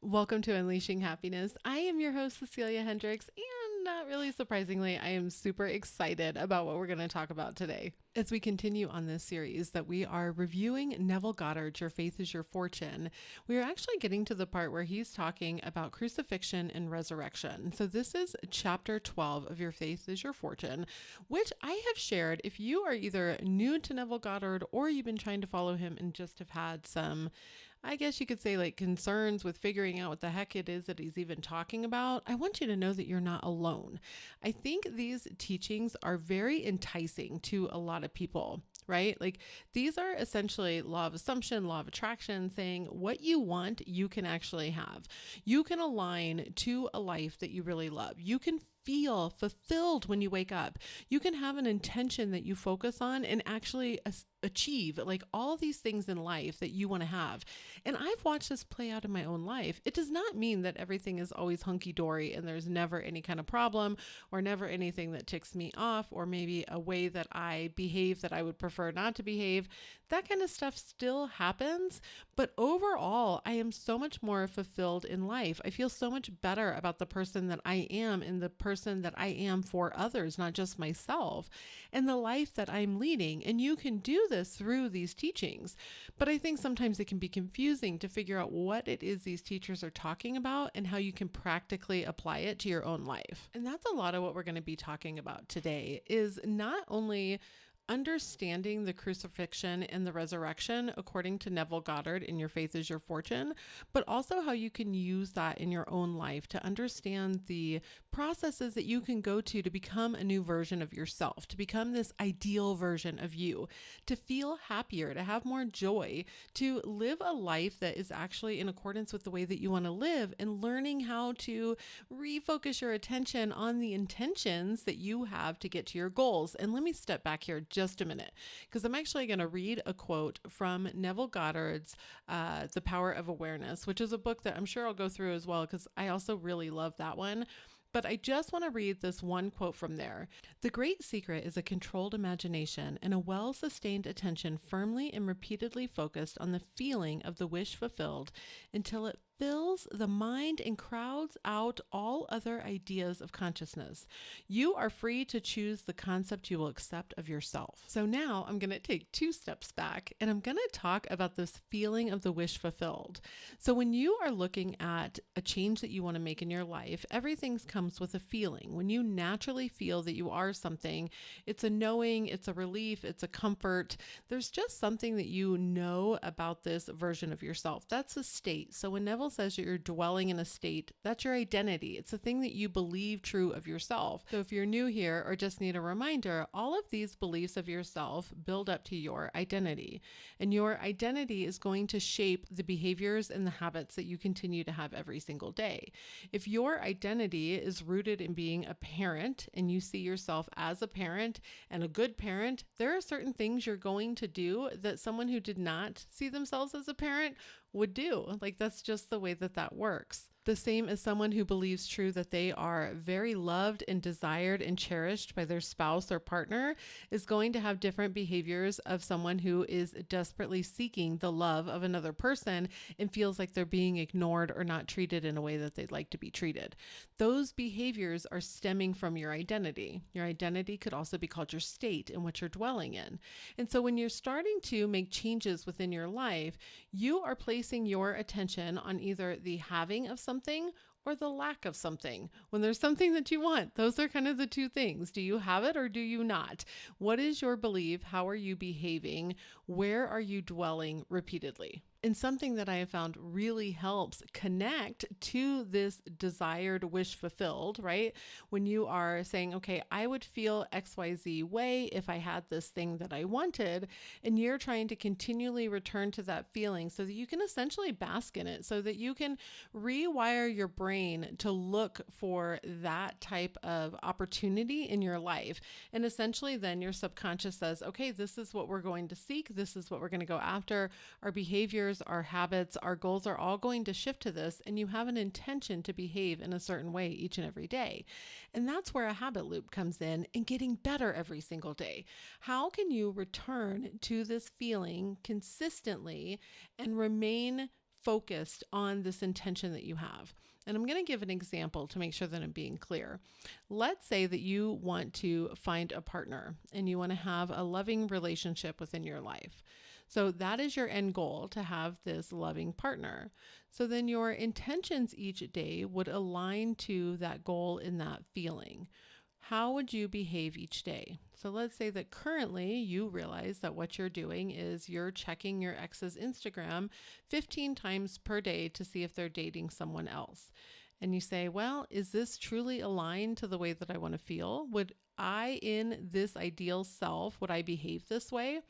Welcome to Unleashing Happiness. I am your host, Cecilia Hendricks, and not really surprisingly, I am super excited about what we're going to talk about today. As we continue on this series that we are reviewing Neville Goddard's Your Faith is Your Fortune, we are actually getting to the part where he's talking about crucifixion and resurrection. So this is chapter 12 of Your Faith is Your Fortune, which I have shared. If you are either new to Neville Goddard or you've been trying to follow him and just have had some, I guess you could say, like concerns with figuring out what the heck it is that he's even talking about, I want you to know that you're not alone. I think these teachings are very enticing to a lot of people, right? Like these are essentially law of assumption, law of attraction, saying what you want, you can actually have. You can align to a life that you really love. You can feel fulfilled when you wake up. You can have an intention that you focus on and actually achieve like all these things in life that you want to have. And I've watched this play out in my own life. It does not mean that everything is always hunky-dory and there's never any kind of problem or never anything that ticks me off or maybe a way that I behave that I would prefer not to behave. That kind of stuff still happens. But overall, I am so much more fulfilled in life. I feel so much better about the person that I am and the person that I am for others, not just myself, and the life that I'm leading. And you can do this through these teachings. But I think sometimes it can be confusing to figure out what it is these teachers are talking about and how you can practically apply it to your own life. And that's a lot of what we're going to be talking about today, is not only understanding the crucifixion and the resurrection according to Neville Goddard in Your Faith is Your Fortune, but also how you can use that in your own life to understand the processes that you can go to become a new version of yourself, to become this ideal version of you, to feel happier, to have more joy, to live a life that is actually in accordance with the way that you want to live, and learning how to refocus your attention on the intentions that you have to get to your goals. And let me step back here just a minute, because I'm actually going to read a quote from Neville Goddard's The Power of Awareness, which is a book that I'm sure I'll go through as well, because I also really love that one. But I just want to read this one quote from there. The great secret is a controlled imagination and a well-sustained attention firmly and repeatedly focused on the feeling of the wish fulfilled until it fills the mind and crowds out all other ideas of consciousness. You are free to choose the concept you will accept of yourself. So now I'm going to take 2 steps back and I'm going to talk about this feeling of the wish fulfilled. So when you are looking at a change that you want to make in your life, everything comes with a feeling. When you naturally feel that you are something, it's a knowing, it's a relief, it's a comfort. There's just something that you know about this version of yourself. That's a state. So when Neville says that you're dwelling in a state, that's your identity. It's a thing that you believe true of yourself. So if you're new here or just need a reminder, all of these beliefs of yourself build up to your identity. And your identity is going to shape the behaviors and the habits that you continue to have every single day. If your identity is rooted in being a parent and you see yourself as a parent and a good parent, there are certain things you're going to do that someone who did not see themselves as a parent would do. Like that's just the way that that works. The same as someone who believes true that they are very loved and desired and cherished by their spouse or partner is going to have different behaviors of someone who is desperately seeking the love of another person and feels like they're being ignored or not treated in a way that they'd like to be treated. Those behaviors are stemming from your identity. Your identity could also be called your state and what you're dwelling in. And so when you're starting to make changes within your life, you are placing your attention on either the having of something or the lack of something. When there's something that you want, those are kind of the 2 things. Do you have it or do you not? What is your belief? How are you behaving? Where are you dwelling repeatedly? And something that I have found really helps connect to this desired wish fulfilled, right? When you are saying, okay, I would feel XYZ way if I had this thing that I wanted, and you're trying to continually return to that feeling so that you can essentially bask in it, so that you can rewire your brain to look for that type of opportunity in your life. And essentially then your subconscious says, okay, this is what we're going to seek. This is what we're going to go after. Our behaviors, our habits, our goals are all going to shift to this, and you have an intention to behave in a certain way each and every day. And that's where a habit loop comes in, and getting better every single day. How can you return to this feeling consistently and remain focused on this intention that you have. And I'm going to give an example to make sure that I'm being clear. Let's say that you want to find a partner and you want to have a loving relationship within your life. So that is your end goal, to have this loving partner. So then your intentions each day would align to that goal and that feeling. How would you behave each day? So let's say that currently you realize that what you're doing is you're checking your ex's Instagram 15 times per day to see if they're dating someone else. And you say, well, is this truly aligned to the way that I want to feel? Would I, in this ideal self, would I behave this way?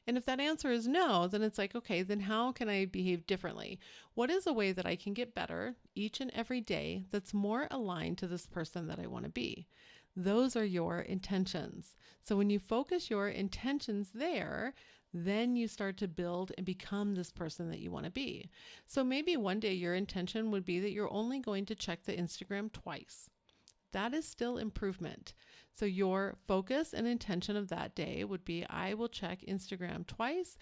And if that answer is no, then it's like, okay, then how can I behave differently? What is a way that I can get better each and every day that's more aligned to this person that I want to be? Those are your intentions. So when you focus your intentions there, then you start to build and become this person that you want to be. So maybe one day your intention would be that you're only going to check the Instagram twice. That is still improvement. So your focus and intention of that day would be, I will check Instagram twice.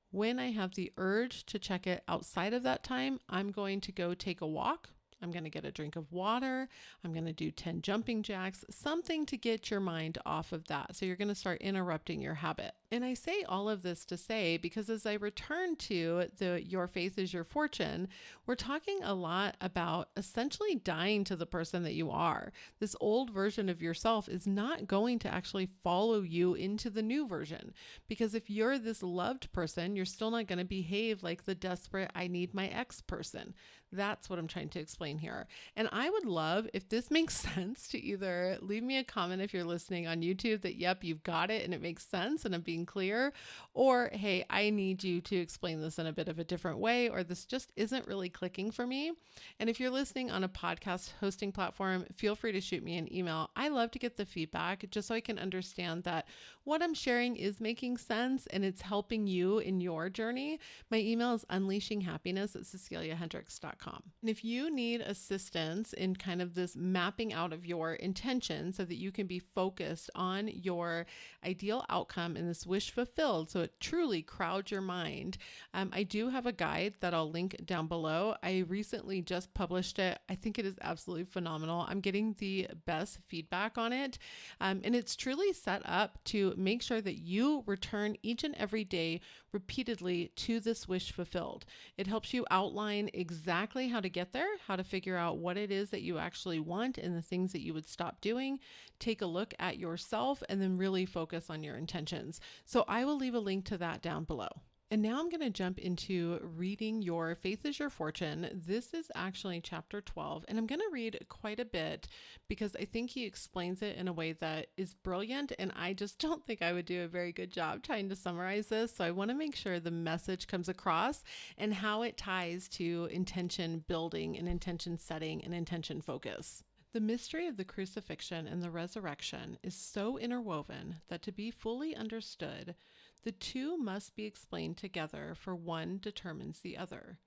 When I have the urge to check it outside of that time, I'm going to go take a walk. I'm going to get a drink of water. I'm going to do 10 jumping jacks, something to get your mind off of that. So you're going to start interrupting your habit. And I say all of this to say, because as I return to your faith is your fortune, we're talking a lot about essentially dying to the person that you are. This old version of yourself is not going to actually follow you into the new version, because if you're this loved person, you're still not going to behave like the desperate, I need my ex person. That's what I'm trying to explain here. And I would love, if this makes sense, to either leave me a comment if you're listening on YouTube that, yep, you've got it and it makes sense and I'm being clear, or hey, I need you to explain this in a bit of a different way, or this just isn't really clicking for me. And if you're listening on a podcast hosting platform, feel free to shoot me an email. I love to get the feedback just so I can understand that what I'm sharing is making sense and it's helping you in your journey. My email is unleashinghappiness@ceciliahendricks.com. And if you need assistance in kind of this mapping out of your intention so that you can be focused on your ideal outcome and this wish fulfilled, so it truly crowds your mind, I do have a guide that I'll link down below. I recently just published it. I think it is absolutely phenomenal. I'm getting the best feedback on it. And it's truly set up to make sure that you return each and every day repeatedly to this wish fulfilled. It helps you outline exactly how to get there, how to figure out what it is that you actually want and the things that you would stop doing. Take a look at yourself and then really focus on your intentions. So I will leave a link to that down below. And now I'm going to jump into reading your Faith is Your Fortune. This is actually chapter 12, and I'm going to read quite a bit because I think he explains it in a way that is brilliant, and I just don't think I would do a very good job trying to summarize this. So I want to make sure the message comes across and how it ties to intention building and intention setting and intention focus. The mystery of the crucifixion and the resurrection is so interwoven that to be fully understood, the two must be explained together, for one determines the other.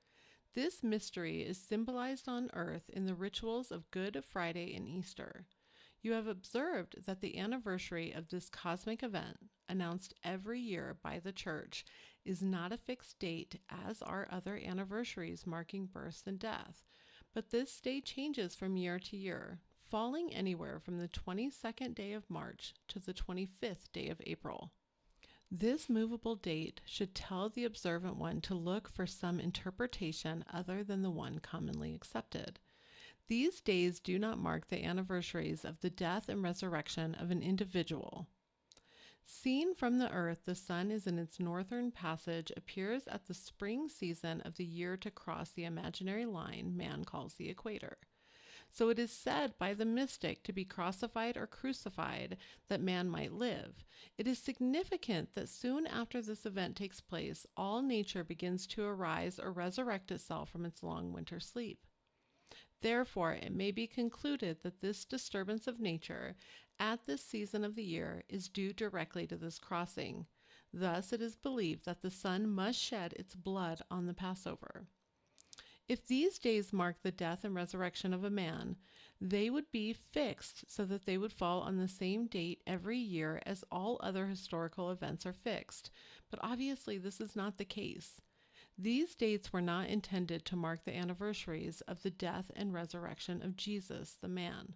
This mystery is symbolized on earth in the rituals of Good Friday and Easter. You have observed that the anniversary of this cosmic event, announced every year by the Church, is not a fixed date, as are other anniversaries marking birth and death. But this date changes from year to year, falling anywhere from the 22nd day of March to the 25th day of April. This movable date should tell the observant one to look for some interpretation other than the one commonly accepted. These days do not mark the anniversaries of the death and resurrection of an individual. Seen from the earth, the sun is in its northern passage, appears at the spring season of the year to cross the imaginary line man calls the equator. So it is said by the mystic to be crucified or crucified that man might live. It is significant that soon after this event takes place, all nature begins to arise or resurrect itself from its long winter sleep. Therefore, it may be concluded that this disturbance of nature at this season of the year is due directly to this crossing. Thus, it is believed that the sun must shed its blood on the Passover. If these days mark the death and resurrection of a man, they would be fixed so that they would fall on the same date every year as all other historical events are fixed. But obviously, this is not the case. These dates were not intended to mark the anniversaries of the death and resurrection of Jesus, the man.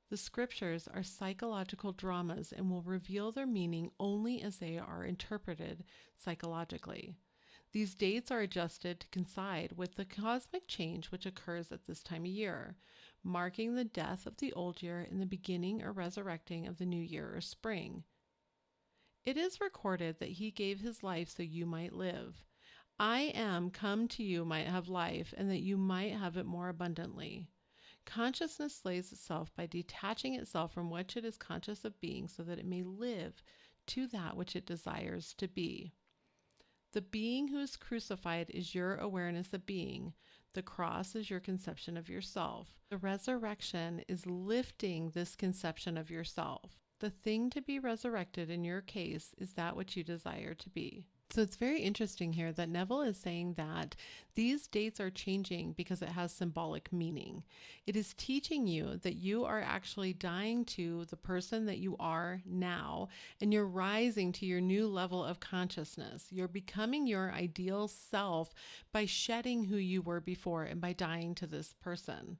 The scriptures are psychological dramas and will reveal their meaning only as they are interpreted psychologically. These dates are adjusted to coincide with the cosmic change which occurs at this time of year, marking the death of the old year and the beginning or resurrecting of the new year or spring. It is recorded that he gave his life so you might live. I am come to you might have life, and that you might have it more abundantly. Consciousness slays itself by detaching itself from what it is conscious of being so that it may live to that which it desires to be. The being who is crucified is your awareness of being. The cross is your conception of yourself. The resurrection is lifting this conception of yourself. The thing to be resurrected in your case is that which you desire to be. So it's very interesting here that Neville is saying that these dates are changing because it has symbolic meaning. It is teaching you that you are actually dying to the person that you are now, and you're rising to your new level of consciousness. You're becoming your ideal self by shedding who you were before and by dying to this person.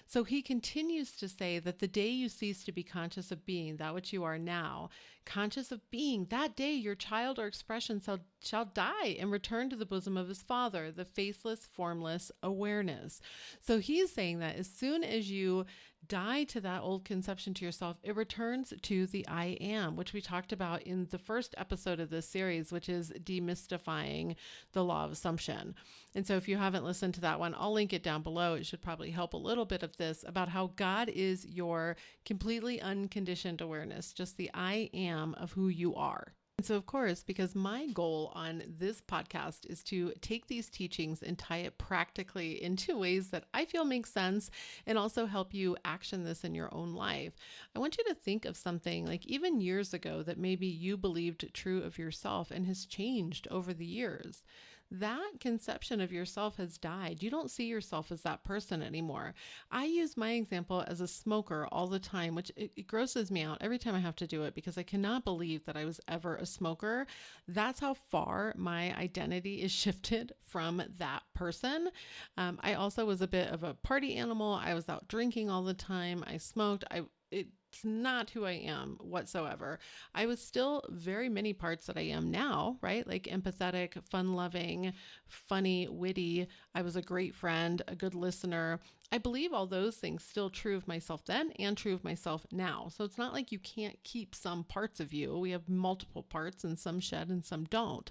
So he continues to say that the day you cease to be conscious of being that which you are now, conscious of being, that day your child or expression shall die and return to the bosom of his father, the faceless, formless awareness. So he's saying that as soon as you die to that old conception to yourself, it returns to the I am, which we talked about in the first episode of this series, which is Demystifying the Law of Assumption. And so if you haven't listened to that one, I'll link it down below. It should probably help a little bit of this about how God is your completely unconditioned awareness, just the I am of who you are. And so, of course, because my goal on this podcast is to take these teachings and tie it practically into ways that I feel make sense and also help you action this in your own life, I want you to think of something like even years ago that maybe you believed true of yourself and has changed over the years. That conception of yourself has died. You don't see yourself as that person anymore. I use my example as a smoker all the time, which it grosses me out every time I have to do it because I cannot believe that I was ever a smoker. That's how far my identity is shifted from that person. I also was a bit of a party animal. I was out drinking all the time. I smoked. It's not who I am whatsoever. I was still very many parts that I am now, right? Like empathetic, fun-loving, funny, witty. I was a great friend, a good listener. I believe all those things still true of myself then and true of myself now. So it's not like you can't keep some parts of you. We have multiple parts and some shed and some don't.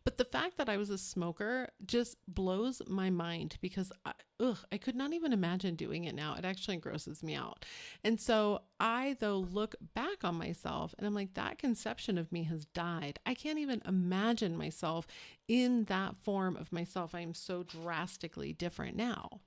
But the fact that I was a smoker just blows my mind because I could not even imagine doing it now. It actually grosses me out. And so I, though, look back on myself and I'm like, that conception of me has died. I can't even imagine myself in that form of myself. I am so drastically different now.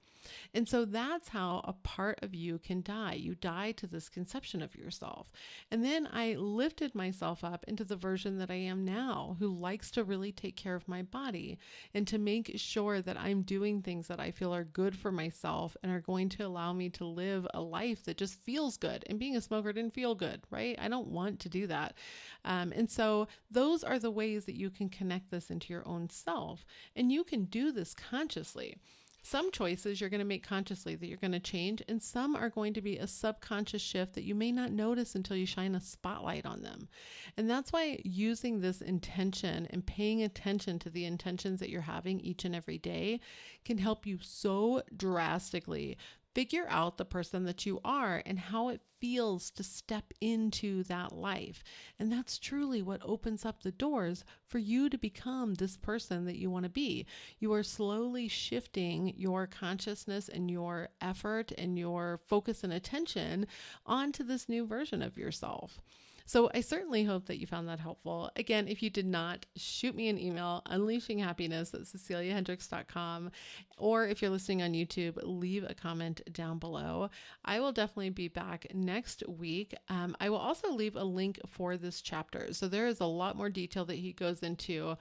And so that's how a part of you can die. You die to this conception of yourself. And then I lifted myself up into the version that I am now, who likes to really take care of my body and to make sure that I'm doing things that I feel are good for myself and are going to allow me to live a life that just feels good. And being a smoker didn't feel good, right? I don't want to do that. And so those are the ways that you can connect this into your own self. And you can do this consciously. Some choices you're going to make consciously that you're going to change, and some are going to be a subconscious shift that you may not notice until you shine a spotlight on them. And that's why using this intention and paying attention to the intentions that you're having each and every day can help you so drastically figure out the person that you are and how it feels to step into that life. And that's truly what opens up the doors for you to become this person that you want to be. You are slowly shifting your consciousness and your effort and your focus and attention onto this new version of yourself. So I certainly hope that you found that helpful. Again, if you did not, shoot me an email, unleashinghappiness@ceciliahendricks.com. Or if you're listening on YouTube, leave a comment down below. I will definitely be back next week. I will also leave a link for this chapter. So there is a lot more detail that he goes into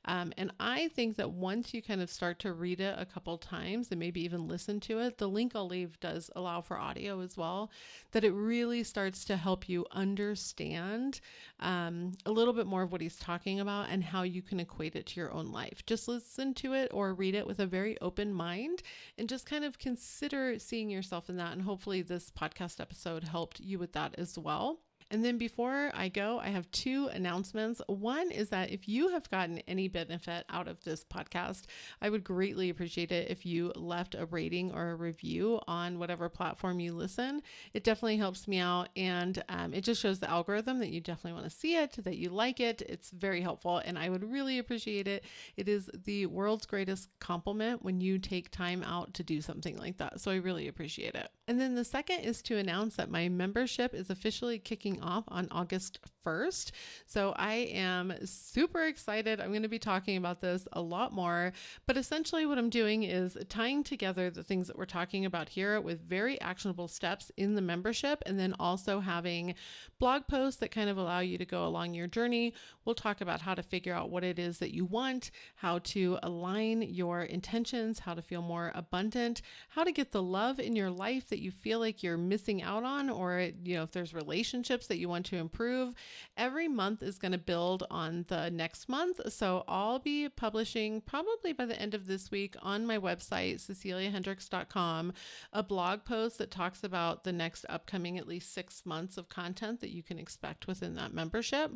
And I think that once you kind of start to read it a couple times and maybe even listen to it, the link I'll leave does allow for audio as well, that it really starts to help you understand a little bit more of what he's talking about and how you can equate it to your own life. Just listen to it or read it with a very open mind and just kind of consider seeing yourself in that. And hopefully this podcast episode helped you with that as well. And then before I go, I have two announcements. One is that if you have gotten any benefit out of this podcast, I would greatly appreciate it if you left a rating or a review on whatever platform you listen. It definitely helps me out, and it just shows the algorithm that you definitely want to see it, that you like it. It's very helpful, and I would really appreciate it. It is the world's greatest compliment when you take time out to do something like that. So I really appreciate it. And then the second is to announce that my membership is officially kicking off on August 1st. So I am super excited. I'm going to be talking about this a lot more, but essentially what I'm doing is tying together the things that we're talking about here with very actionable steps in the membership, and then also having blog posts that kind of allow you to go along your journey. We'll talk about how to figure out what it is that you want, how to align your intentions, how to feel more abundant, how to get the love in your life that you feel like you're missing out on, or, if there's relationships that you want to improve. Every month is going to build on the next month. So I'll be publishing probably by the end of this week on my website, ceciliahendricks.com, a blog post that talks about the next upcoming at least 6 months of content that you can expect within that membership.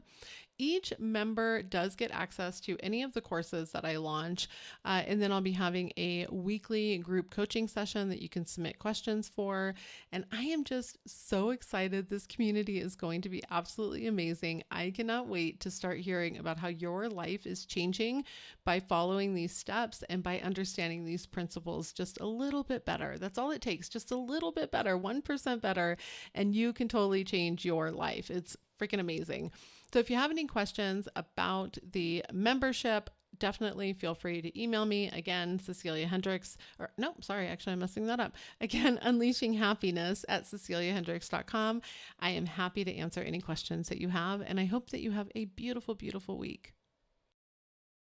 Each member does get access to any of the courses that I launch, and then I'll be having a weekly group coaching session that you can submit questions for. And I am just so excited. This community is going to be absolutely amazing. I cannot wait to start hearing about how your life is changing by following these steps and by understanding these principles just a little bit better. That's all it takes, just a little bit better, 1% better, and you can totally change your life. It's freaking amazing. So if you have any questions about the membership, definitely feel free to email me. Again, Cecilia Hendricks, I'm messing that up. Again, unleashinghappiness@ceciliahendricks.com. I am happy to answer any questions that you have, and I hope that you have a beautiful, beautiful week.